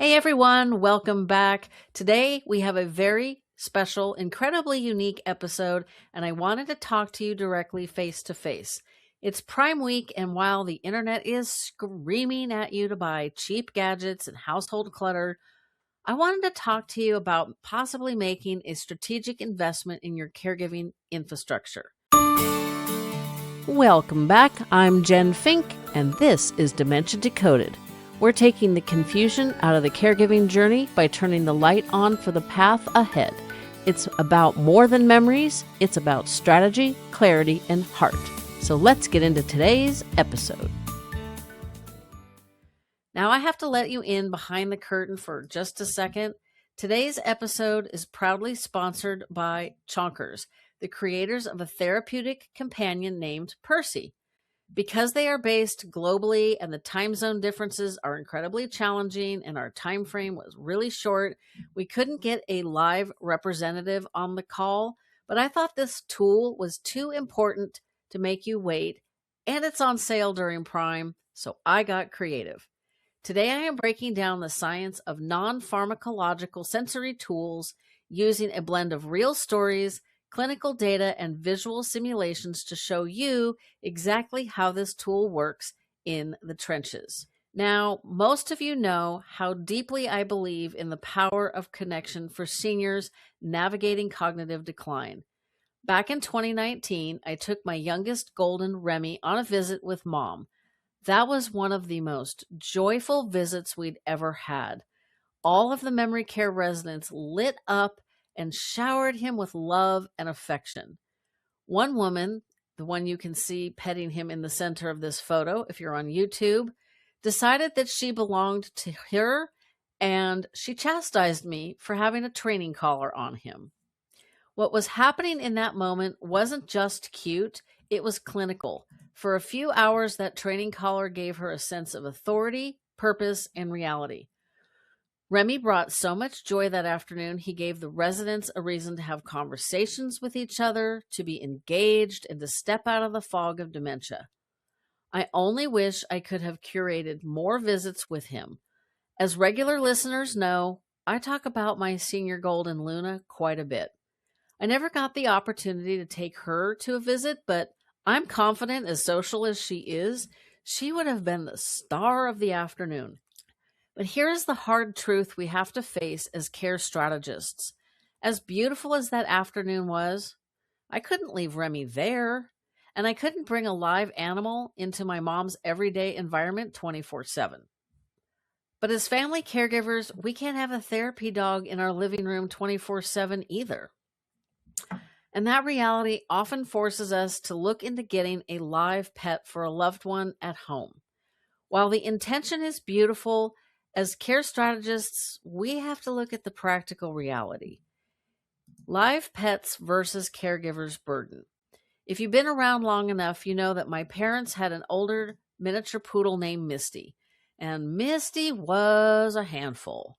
Hey everyone, welcome back. Today we have a very special, incredibly unique episode, and I wanted to talk to you directly face to face. It's Prime Week, and while the internet is screaming at you to buy cheap gadgets and household clutter, I wanted to talk to you about possibly making a strategic investment in your caregiving infrastructure. Welcome back. I'm Jen Fink, and this is Dementia Decoded. We're taking the confusion out of the caregiving journey by turning the light on for the path ahead. It's about more than memories. It's about strategy, clarity, and heart. So let's get into today's episode. Now I have to let you in behind the curtain for just a second. Today's episode is proudly sponsored by Chongkers, the creators of a therapeutic companion named Percy. Because they are based globally and the time zone differences are incredibly challenging and our time frame was really short, we couldn't get a live representative on the call, but I thought this tool was too important to make you wait, and it's on sale during Prime, so I got creative. Today I am breaking down the science of non-pharmacological sensory tools using a blend of real stories, clinical data, and visual simulations to show you exactly how this tool works in the trenches. Now, most of you know how deeply I believe in the power of connection for seniors navigating cognitive decline. Back in 2019, I took my youngest golden, Remy, on a visit with Mom. That was one of the most joyful visits we'd ever had. All of the memory care residents lit up and showered him with love and affection. One woman, the one you can see petting him in the center of this photo if you're on YouTube, decided that she belonged to her, and she chastised me for having a training collar on him. What was happening in that moment wasn't just cute, it was clinical. For a few hours, that training collar gave her a sense of authority, purpose, and reality. Remy brought so much joy that afternoon, he gave the residents a reason to have conversations with each other, to be engaged, and to step out of the fog of dementia. I only wish I could have curated more visits with him. As regular listeners know, I talk about my senior golden Luna quite a bit. I never got the opportunity to take her to a visit, but I'm confident, as social as she would have been the star of the afternoon. But here is the hard truth we have to face as care strategists. As beautiful as that afternoon was, I couldn't leave Remy there, and I couldn't bring a live animal into my mom's everyday environment 24/7. But as family caregivers, we can't have a therapy dog in our living room 24/7 either. And that reality often forces us to look into getting a live pet for a loved one at home. While the intention is beautiful, as care strategists, we have to look at the practical reality. Live pets versus caregivers' burden. If you've been around long enough, you know that my parents had an older miniature poodle named Misty, and Misty was a handful.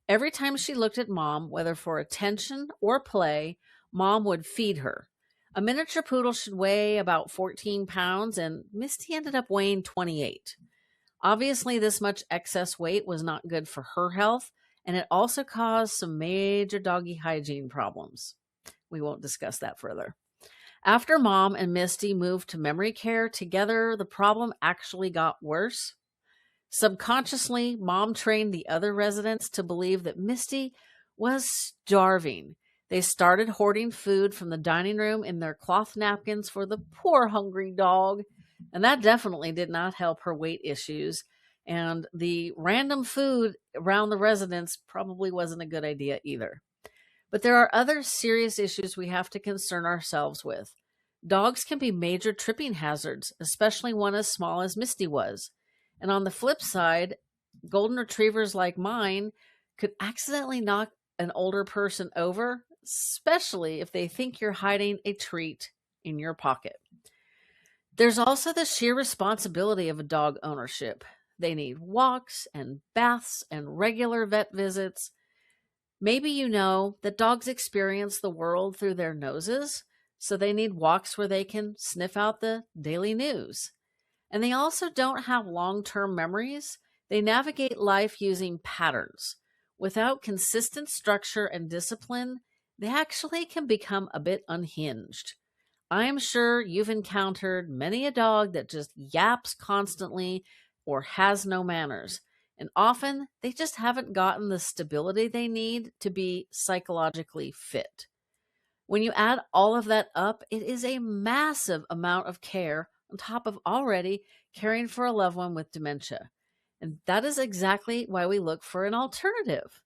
Every time she looked at Mom, whether for attention or play, Mom would feed her. A miniature poodle should weigh about 14 pounds, and Misty ended up weighing 28. Obviously, this much excess weight was not good for her health, and it also caused some major doggy hygiene problems. We won't discuss that further. After Mom and Misty moved to memory care together, the problem actually got worse. Subconsciously, Mom trained the other residents to believe that Misty was starving. They started hoarding food from the dining room in their cloth napkins for the poor hungry dog. And that definitely did not help her weight issues. And the random food around the residence probably wasn't a good idea either. But there are other serious issues we have to concern ourselves with. Dogs can be major tripping hazards, especially one as small as Misty was. And on the flip side, golden retrievers like mine could accidentally knock an older person over, especially if they think you're hiding a treat in your pocket. There's also the sheer responsibility of a dog ownership. They need walks and baths and regular vet visits. Maybe you know that dogs experience the world through their noses, so they need walks where they can sniff out the daily news. And they also don't have long-term memories. They navigate life using patterns. Without consistent structure and discipline, they actually can become a bit unhinged. I'm sure you've encountered many a dog that just yaps constantly or has no manners. And often they just haven't gotten the stability they need to be psychologically fit. When you add all of that up, it is a massive amount of care on top of already caring for a loved one with dementia. And that is exactly why we look for an alternative.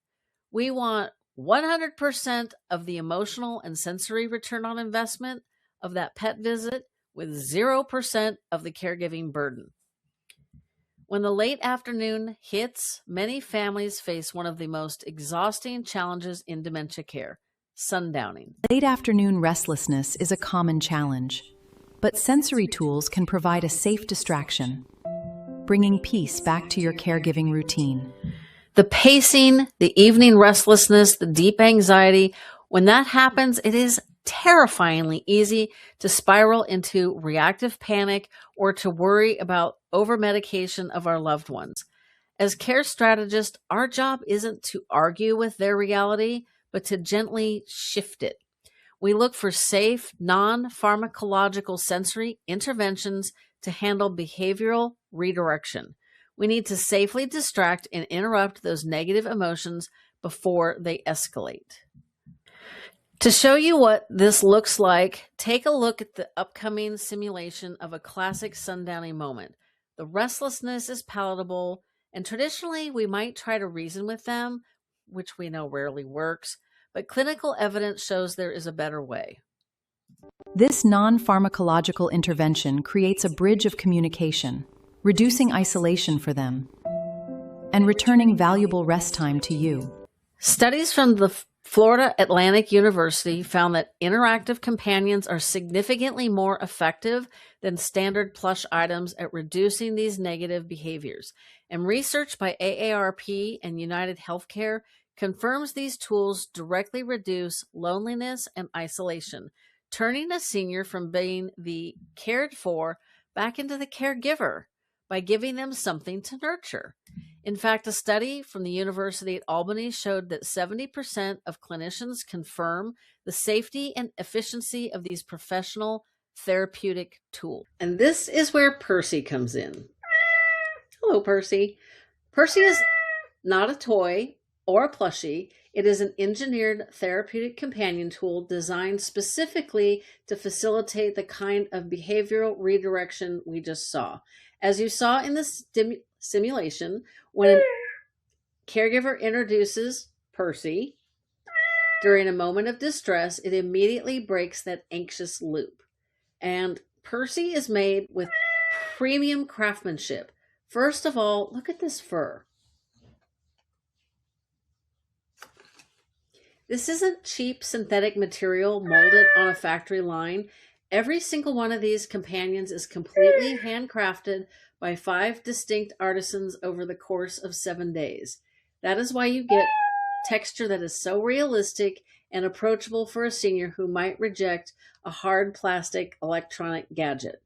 We want 100% of the emotional and sensory return on investment of that pet visit with 0% of the caregiving burden. When the late afternoon hits, many families face one of the most exhausting challenges in dementia care: sundowning. Late afternoon restlessness is a common challenge, but sensory tools can provide a safe distraction, bringing peace back to your caregiving routine. The pacing, the evening restlessness, the deep anxiety, when that happens, it is terrifyingly easy to spiral into reactive panic or to worry about over-medication of our loved ones. As care strategists, our job isn't to argue with their reality, but to gently shift it. We look for safe, non-pharmacological sensory interventions to handle behavioral redirection. We need to safely distract and interrupt those negative emotions before they escalate. To show you what this looks like, take a look at the upcoming simulation of a classic sundowning moment. The restlessness is palatable, and traditionally we might try to reason with them, which we know rarely works, but clinical evidence shows there is a better way. This non-pharmacological intervention creates a bridge of communication, reducing isolation for them, and returning valuable rest time to you. Studies from the Florida Atlantic University found that interactive companions are significantly more effective than standard plush items at reducing these negative behaviors. And research by AARP and United Healthcare confirms these tools directly reduce loneliness and isolation, turning a senior from being the cared for back into the caregiver by giving them something to nurture. In fact, a study from the University at Albany showed that 70% of clinicians confirm the safety and efficiency of these professional therapeutic tools. And this is where Percy comes in. Hello, Percy. Percy is not a toy or a plushie. It is an engineered therapeutic companion tool designed specifically to facilitate the kind of behavioral redirection we just saw. As you saw in this simulation, when a caregiver introduces Percy during a moment of distress, it immediately breaks that anxious loop. And Percy is made with premium craftsmanship. First of all, look at this fur. This isn't cheap synthetic material molded on a factory line. Every single one of these companions is completely handcrafted by 5 distinct artisans over the course of 7 days. That is why you get texture that is so realistic and approachable for a senior who might reject a hard plastic electronic gadget.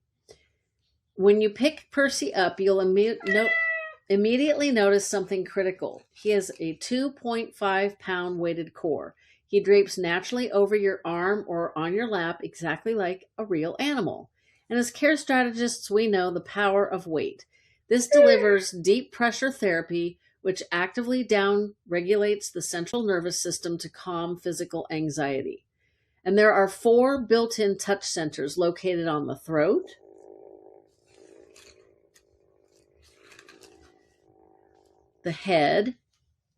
When you pick Percy up, you'll immediately notice something critical. He has a 2.5-pound weighted core. He drapes naturally over your arm or on your lap, exactly like a real animal. And as care strategists, we know the power of weight. This delivers deep pressure therapy, which actively down-regulates the central nervous system to calm physical anxiety. And there are 4 built-in touch centers located on the throat, the head,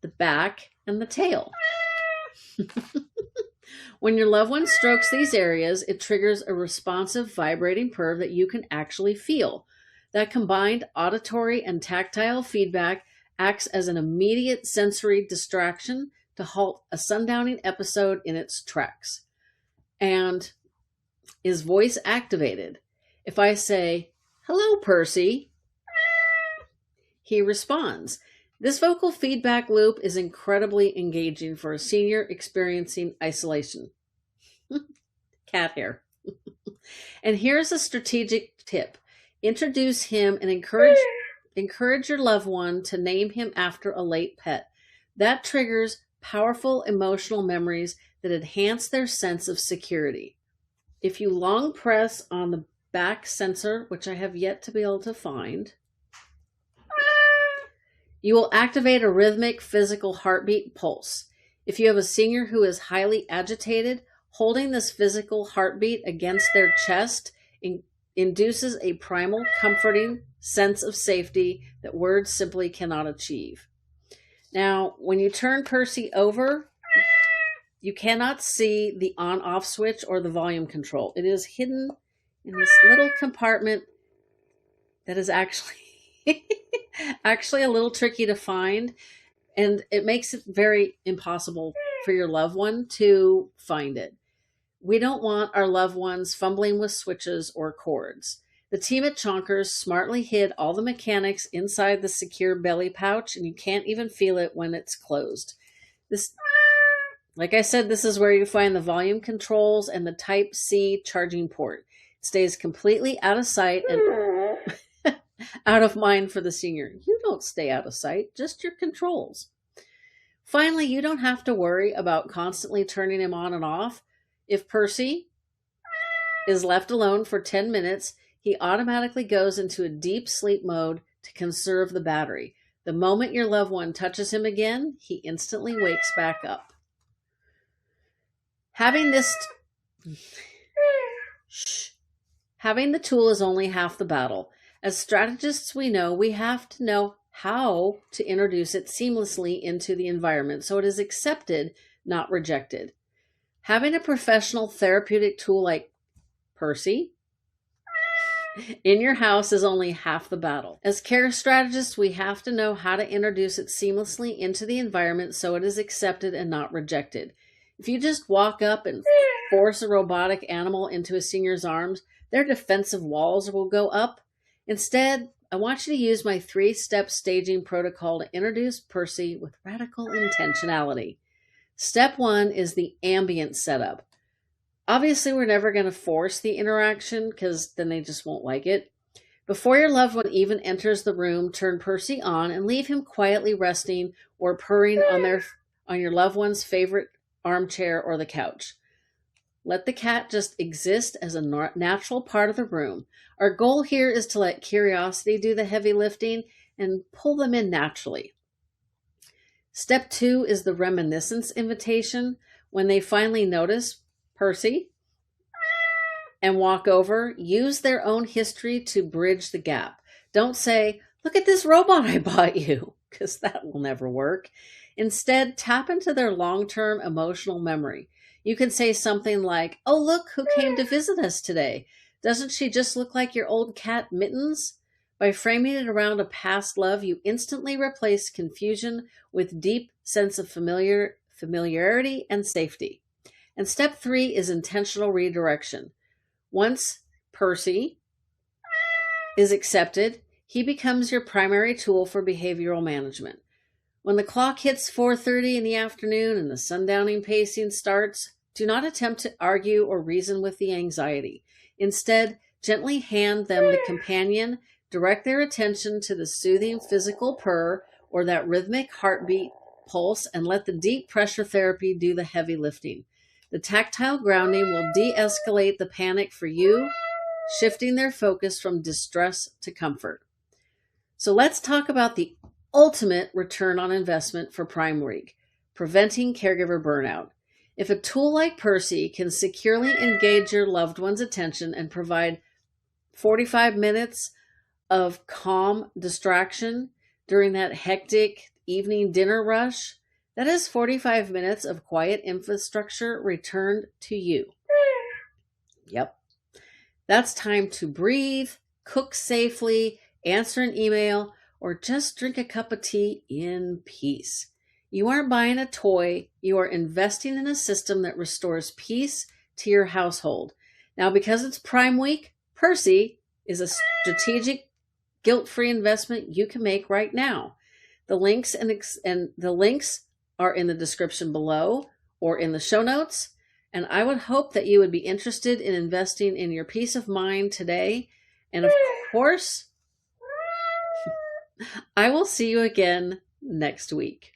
the back, and the tail. When your loved one strokes these areas, it triggers a responsive vibrating purr that you can actually feel. That combined auditory and tactile feedback acts as an immediate sensory distraction to halt a sundowning episode in its tracks. And is voice activated. If I say, "Hello, Percy," he responds. This vocal feedback loop is incredibly engaging for a senior experiencing isolation. Cat hair. And here's a strategic tip. Introduce him and encourage Encourage your loved one to name him after a late pet. That triggers powerful emotional memories that enhance their sense of security. If you long press on the back sensor, which I have yet to be able to find, you will activate a rhythmic physical heartbeat pulse. If you have a senior who is highly agitated, holding this physical heartbeat against their chest induces a primal, comforting sense of safety that words simply cannot achieve. Now, when you turn Percy over, you cannot see the on-off switch or the volume control. It is hidden in this little compartment that is actually a little tricky to find, and it makes it very impossible for your loved one to find it. We don't want our loved ones fumbling with switches or cords. The team at Chongkers smartly hid all the mechanics inside the secure belly pouch, and you can't even feel it when it's closed. Like I said, this is where you find the volume controls and the Type-C charging port. It stays completely out of sight and out of mind for the senior. You don't stay out of sight, just your controls. Finally, you don't have to worry about constantly turning him on and off. If Percy is left alone for 10 minutes, he automatically goes into a deep sleep mode to conserve the battery. The moment your loved one touches him again, he instantly wakes back up. Having the tool is only half the battle. As strategists, we have to know how to introduce it seamlessly into the environment so it is accepted, not rejected. Having a professional therapeutic tool like Percy in your house is only half the battle. As care strategists, we have to know how to introduce it seamlessly into the environment so it is accepted and not rejected. If you just walk up and force a robotic animal into a senior's arms, their defensive walls will go up. Instead, I want you to use my 3-step staging protocol to introduce Percy with radical intentionality. Step 1 is the ambient setup. Obviously, we're never going to force the interaction because then they just won't like it. Before your loved one even enters the room, turn Percy on and leave him quietly resting or purring on your loved one's favorite armchair or the couch. Let the cat just exist as a natural part of the room. Our goal here is to let curiosity do the heavy lifting and pull them in naturally. Step 2 is the reminiscence invitation. When they finally notice Percy and walk over, use their own history to bridge the gap. Don't say, "Look at this robot I bought you," because that will never work. Instead, tap into their long-term emotional memory. You can say something like, "Oh, look who came to visit us today. Doesn't she just look like your old cat Mittens?" By framing it around a past love, you instantly replace confusion with deep sense of familiarity and safety. And step 3 is intentional redirection. Once Percy is accepted, he becomes your primary tool for behavioral management. When the clock hits 4:30 in the afternoon and the sundowning pacing starts, do not attempt to argue or reason with the anxiety. Instead, gently hand them the companion, direct their attention to the soothing physical purr or that rhythmic heartbeat pulse, and let the deep pressure therapy do the heavy lifting. The tactile grounding will de-escalate the panic for you, shifting their focus from distress to comfort. So let's talk about the ultimate return on investment for Prime Week, preventing caregiver burnout. If a tool like Percy can securely engage your loved one's attention and provide 45 minutes of calm distraction during that hectic evening dinner rush, that is 45 minutes of quiet infrastructure returned to you. Yep. That's time to breathe, cook safely, answer an email, or just drink a cup of tea in peace. You aren't buying a toy, you are investing in a system that restores peace to your household. Now, because it's Prime Week, Percy is a strategic, guilt-free investment you can make right now. The links are in the description below or in the show notes, and I would hope that you would be interested in investing in your peace of mind today. And of course, I will see you again next week.